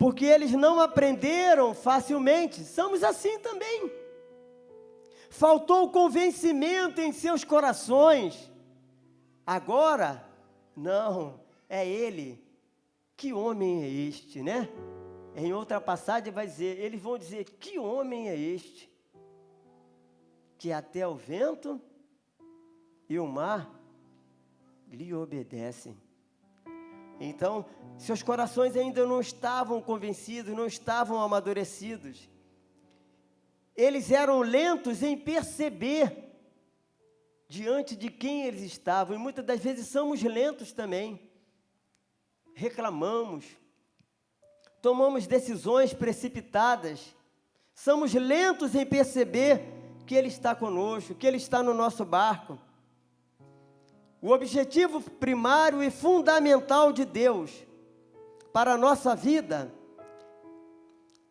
[SPEAKER 3] porque eles não aprenderam facilmente. Somos assim também. Faltou convencimento em seus corações. Agora, não, é ele. Que homem é este, né? Em outra passagem vai dizer, eles vão dizer, que homem é este? Que até o vento e o mar lhe obedecem. Então, seus corações ainda não estavam convencidos, não estavam amadurecidos. Eles eram lentos em perceber diante de quem eles estavam. E muitas das vezes somos lentos também. Reclamamos, tomamos decisões precipitadas. Somos lentos em perceber que Ele está conosco, que Ele está no nosso barco. O objetivo primário e fundamental de Deus para a nossa vida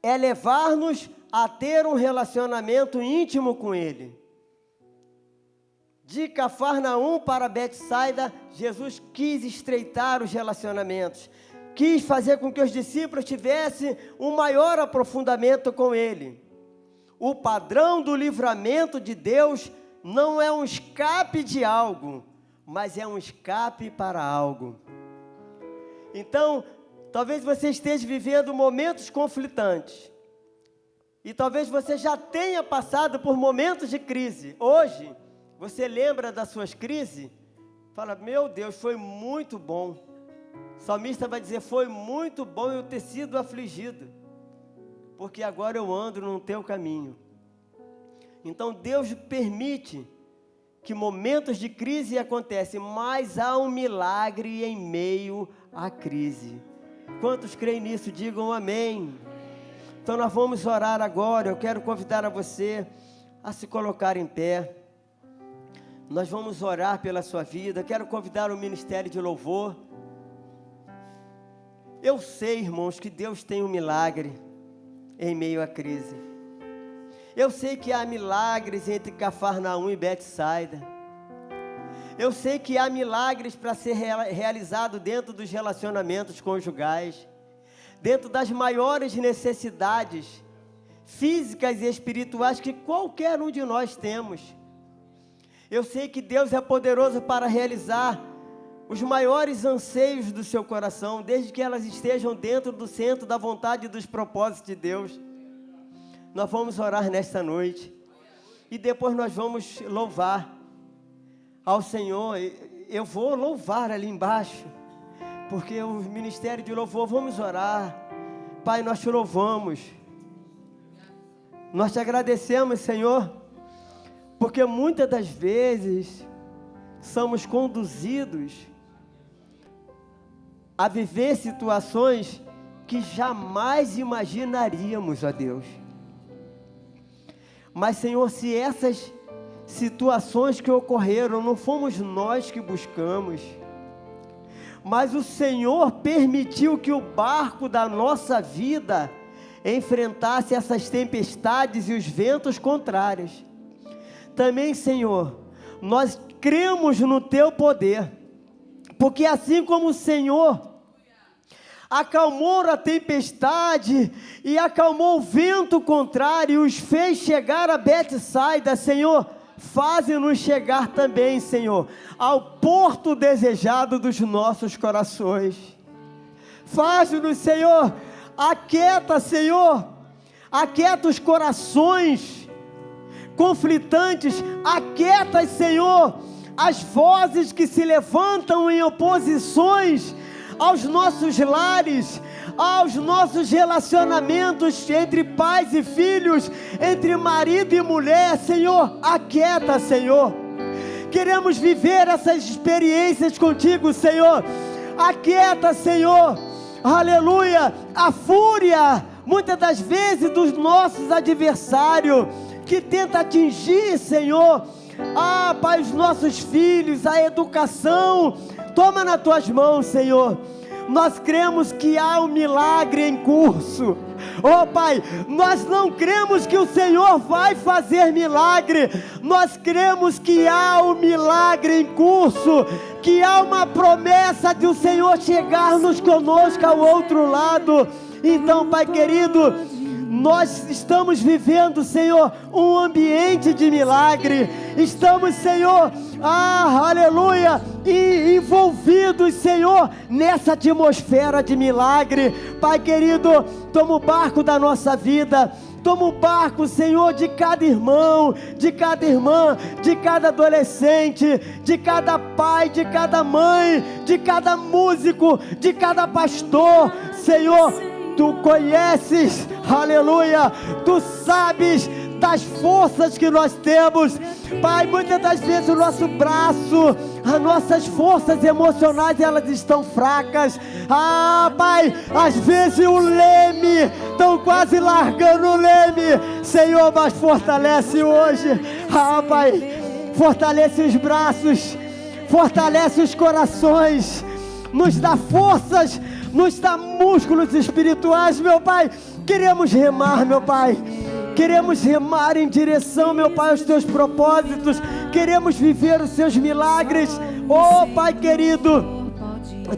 [SPEAKER 3] é levar-nos a ter um relacionamento íntimo com Ele. De Cafarnaum para Betsaida, Jesus quis estreitar os relacionamentos, quis fazer com que os discípulos tivessem um maior aprofundamento com Ele. O padrão do livramento de Deus não é um escape de algo, mas é um escape para algo. Então, talvez você esteja vivendo momentos conflitantes. E talvez você já tenha passado por momentos de crise. Hoje, você lembra das suas crises? Fala, meu Deus, foi muito bom. O salmista vai dizer, foi muito bom eu ter sido afligido, porque agora eu ando no teu caminho. Então, Deus permite que momentos de crise acontecem, mas há um milagre em meio à crise. Quantos creem nisso? Digam amém. Então nós vamos orar agora. Eu quero convidar a você a se colocar em pé. Nós vamos orar pela sua vida. Quero convidar o Ministério de Louvor. Eu sei, irmãos, que Deus tem um milagre em meio à crise. Eu sei que há milagres entre Cafarnaum e Betsaida. Eu sei que há milagres para ser realizado dentro dos relacionamentos conjugais, dentro das maiores necessidades físicas e espirituais que qualquer um de nós temos. Eu sei que Deus é poderoso para realizar os maiores anseios do seu coração, desde que elas estejam dentro do centro da vontade e dos propósitos de Deus. Nós vamos orar nesta noite e depois nós vamos louvar ao Senhor. Eu vou louvar ali embaixo, porque o Ministério de Louvor, vamos orar. Pai, nós te louvamos, nós te agradecemos, Senhor, porque muitas das vezes somos conduzidos a viver situações que jamais imaginaríamos, ó Deus. Mas, Senhor, se essas situações que ocorreram não fomos nós que buscamos, mas o Senhor permitiu que o barco da nossa vida enfrentasse essas tempestades e os ventos contrários. Também, Senhor, nós cremos no Teu poder, porque assim como o Senhor acalmou a tempestade e acalmou o vento contrário e os fez chegar a Betsaida, Senhor, faze-nos chegar também, Senhor, ao porto desejado dos nossos corações. Faz-nos, Senhor, aquieta, Senhor, aquieta os corações conflitantes, aquieta, Senhor, as vozes que se levantam em oposições aos nossos lares, aos nossos relacionamentos entre pais e filhos, entre marido e mulher. Senhor, aquieta, Senhor. Queremos viver essas experiências contigo, Senhor. Aquieta, Senhor, aleluia, a fúria, muitas das vezes, dos nossos adversários, que tenta atingir, Senhor, Pai, os nossos filhos, a educação. Toma nas tuas mãos, Senhor. Nós cremos que há um milagre em curso. Pai, nós não cremos que o Senhor vai fazer milagre. Nós cremos que há um milagre em curso, que há uma promessa de o Senhor chegar-nos conosco ao outro lado. Então, Pai querido, nós estamos vivendo, Senhor, um ambiente de milagre. Estamos, Senhor, aleluia, envolvidos, Senhor, nessa atmosfera de milagre. Pai querido, toma o barco da nossa vida. Toma o barco, Senhor, de cada irmão, de cada irmã, de cada adolescente, de cada pai, de cada mãe, de cada músico, de cada pastor. Senhor, Tu conheces, aleluia, Tu sabes das forças que nós temos. Pai, muitas das vezes o nosso braço, as nossas forças emocionais, elas estão fracas. Pai, às vezes o leme, estão quase largando o leme. Senhor, mas fortalece hoje. Pai, fortalece os braços, fortalece os corações, nos dá forças, nos dá músculos espirituais, meu Pai. Queremos remar, meu Pai. Queremos remar em direção, meu Pai, aos Teus propósitos. Queremos viver os Seus milagres. Oh, Pai querido,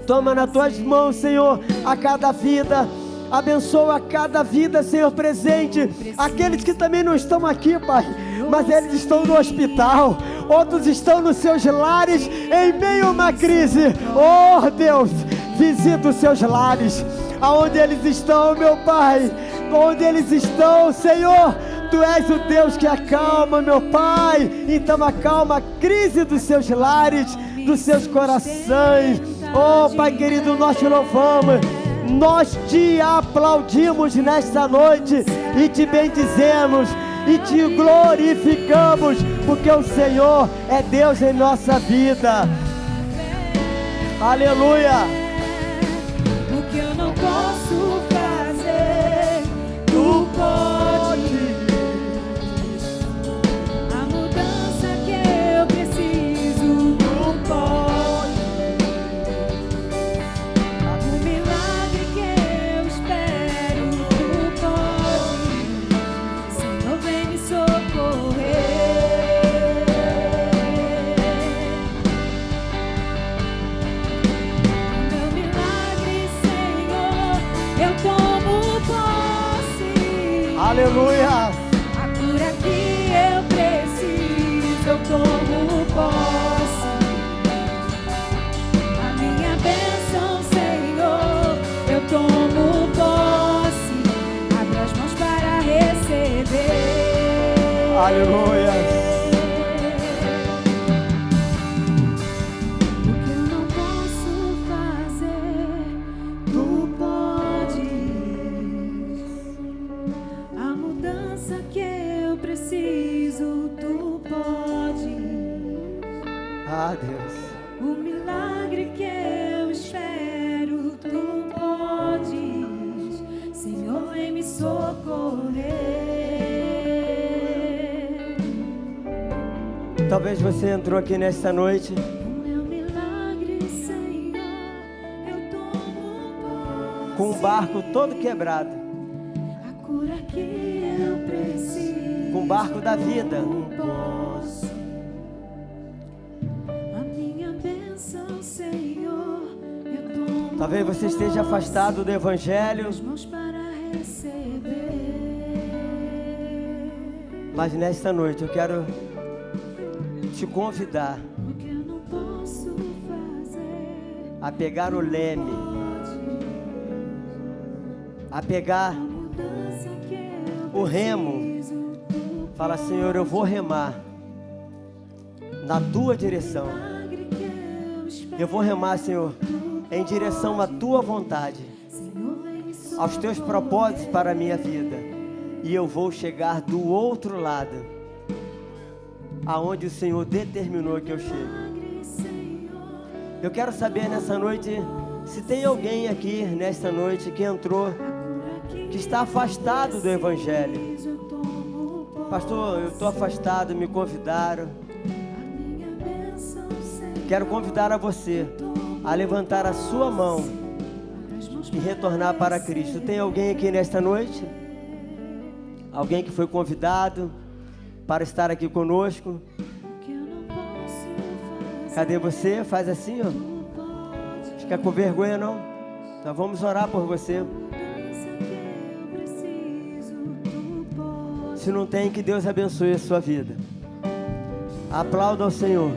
[SPEAKER 3] toma nas Tuas mãos, Senhor, a cada vida. Abençoa cada vida, Senhor, presente. Aqueles que também não estão aqui, Pai, mas eles estão no hospital. Outros estão nos seus lares, em meio a uma crise. Oh, Deus, visita os seus lares, aonde eles estão, meu Pai. Onde eles estão, Senhor, Tu és o Deus que acalma, meu Pai. Então acalma a crise dos seus lares, dos seus corações. Oh, Pai querido, nós Te louvamos, nós Te aplaudimos nesta noite e Te bendizemos e Te glorificamos, porque o Senhor é Deus em nossa vida. Aleluia.
[SPEAKER 1] O que eu não posso fazer, Tu pode. A mudança que eu preciso, Tu pode. O milagre que eu espero, Tu pode. Senhor, vem me socorrer. O meu milagre, Senhor, eu tomo posse.
[SPEAKER 3] Aleluia.
[SPEAKER 1] A cura que eu preciso, eu tomo posse. A minha bênção, Senhor, eu tomo posse. Abra as mãos para receber.
[SPEAKER 3] Aleluia.
[SPEAKER 1] O que eu não posso fazer, Tu podes. A mudança que eu preciso, Tu podes.
[SPEAKER 3] Deus.
[SPEAKER 1] O milagre que eu espero, Tu podes. Senhor, vem me socorrer.
[SPEAKER 3] Talvez você entrou aqui nesta noite
[SPEAKER 1] O meu milagre, Senhor, eu tomo posse.
[SPEAKER 3] com o barco todo quebrado,
[SPEAKER 1] A cura que eu preciso,
[SPEAKER 3] com o barco da vida.
[SPEAKER 1] posso. A minha bênção, Senhor, eu tomo.
[SPEAKER 3] Talvez você esteja afastado do Evangelho,
[SPEAKER 1] As mãos para receber.
[SPEAKER 3] mas nesta noite eu quero te convidar
[SPEAKER 1] O que eu não posso fazer,
[SPEAKER 3] a pegar o leme, a pegar
[SPEAKER 1] mudança que eu
[SPEAKER 3] o remo.
[SPEAKER 1] preciso, Tu
[SPEAKER 3] Fala, Senhor, eu vou remar na Tua direção.
[SPEAKER 1] milagre que eu espero,
[SPEAKER 3] Eu vou remar, Senhor, em direção à Tua vontade,
[SPEAKER 1] Senhor, vem me socorrer.
[SPEAKER 3] aos Teus propósitos para a minha vida. E eu vou chegar do outro lado, aonde o Senhor determinou que eu chegue.
[SPEAKER 1] Milagre, Senhor,
[SPEAKER 3] Eu quero saber nessa noite, se tem alguém aqui nesta noite que entrou,
[SPEAKER 1] a cura
[SPEAKER 3] que está afastado do Evangelho.
[SPEAKER 1] preciso, eu tomo posse.
[SPEAKER 3] Pastor, eu estou afastado, me convidaram.
[SPEAKER 1] A minha bênção, Senhor,
[SPEAKER 3] Quero convidar a você a levantar a sua mão
[SPEAKER 1] abra as mãos
[SPEAKER 3] e retornar para Cristo. Tem alguém aqui nesta noite? Alguém que foi convidado para estar aqui conosco?
[SPEAKER 1] que eu não posso fazer.
[SPEAKER 3] Cadê você? Faz assim, ó. Fica com vergonha não? Nós vamos orar por você.
[SPEAKER 1] Mudança
[SPEAKER 3] Se não tem, que Deus abençoe a sua vida. Aplauda ao Senhor.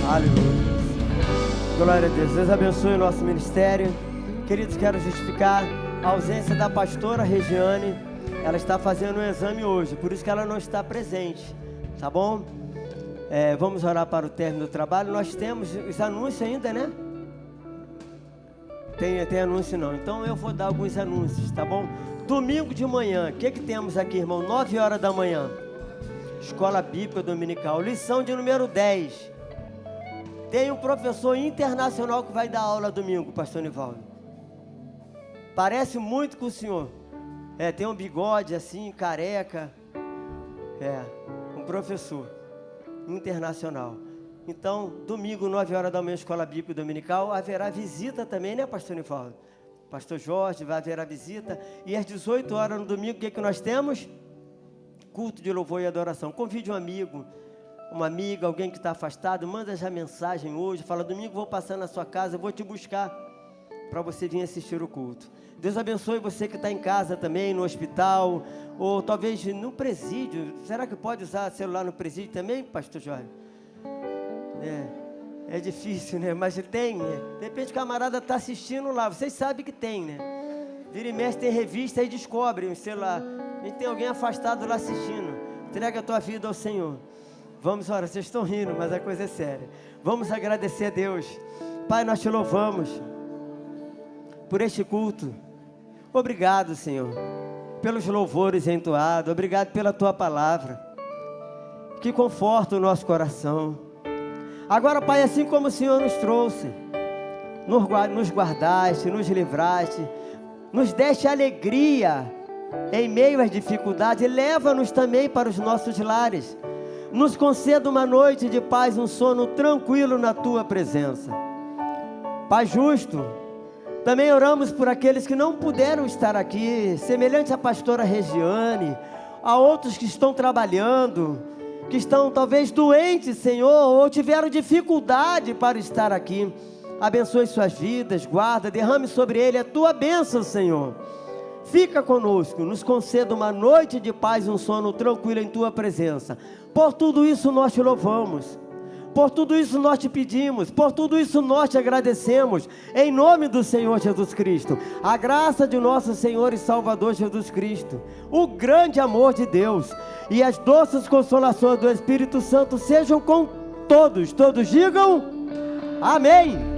[SPEAKER 3] Aleluia. Glória a Deus. Deus abençoe o nosso ministério. Queridos, quero justificar a ausência da pastora Regiane. Ela está fazendo um exame hoje, por isso que ela não está presente, tá bom? Vamos orar para o término do trabalho. Nós temos os anúncios ainda, né? Tem anúncio não. Então eu vou dar alguns anúncios, tá bom? Domingo de manhã, o que temos aqui, irmão? 9 horas da manhã. Escola Bíblica Dominical, lição de número 10. Tem um professor internacional que vai dar aula domingo, pastor Nivaldo. Parece muito com o senhor. Tem um bigode assim, careca. Um professor internacional. Então, domingo, 9 horas da manhã, Escola Bíblica Dominical. Haverá visita também, né, pastor Nivaldo? Pastor Jorge, vai haver a visita. E às 18 horas no domingo, o que nós temos? Culto de louvor e adoração. Convide um amigo, uma amiga, alguém que está afastado, manda já mensagem hoje, fala: domingo vou passar na sua casa, vou te buscar para você vir assistir o culto. Deus abençoe você que está em casa também, no hospital, ou talvez no presídio. Será que pode usar celular no presídio também, pastor Jorge? É difícil, né? Mas tem, né? De repente o camarada está assistindo lá, vocês sabem que tem, né? Vira e mexe, tem revista e descobre um celular. A gente tem alguém afastado lá assistindo. Entrega a tua vida ao Senhor. Vamos orar, vocês estão rindo, mas a coisa é séria. Vamos agradecer a Deus. Pai, nós te louvamos por este culto. Obrigado, Senhor, pelos louvores entoados. Obrigado pela tua palavra, que conforta o nosso coração. Agora, Pai, assim como o Senhor nos trouxe, nos guardaste, nos livraste, nos deste alegria em meio às dificuldades, leva-nos também para os nossos lares. Nos conceda uma noite de paz, um sono tranquilo na tua presença. Pai justo, também oramos por aqueles que não puderam estar aqui, semelhante à pastora Regiane, a outros que estão trabalhando, que estão talvez doentes, Senhor, ou tiveram dificuldade para estar aqui. Abençoe suas vidas, guarda, derrame sobre ele a tua bênção, Senhor. Fica conosco, nos conceda uma noite de paz, um sono tranquilo em tua presença. Por tudo isso nós te louvamos, por tudo isso nós te pedimos, por tudo isso nós te agradecemos, em nome do Senhor Jesus Cristo. A graça de nosso Senhor e Salvador Jesus Cristo, o grande amor de Deus e as doces consolações do Espírito Santo sejam com todos. Todos digam amém.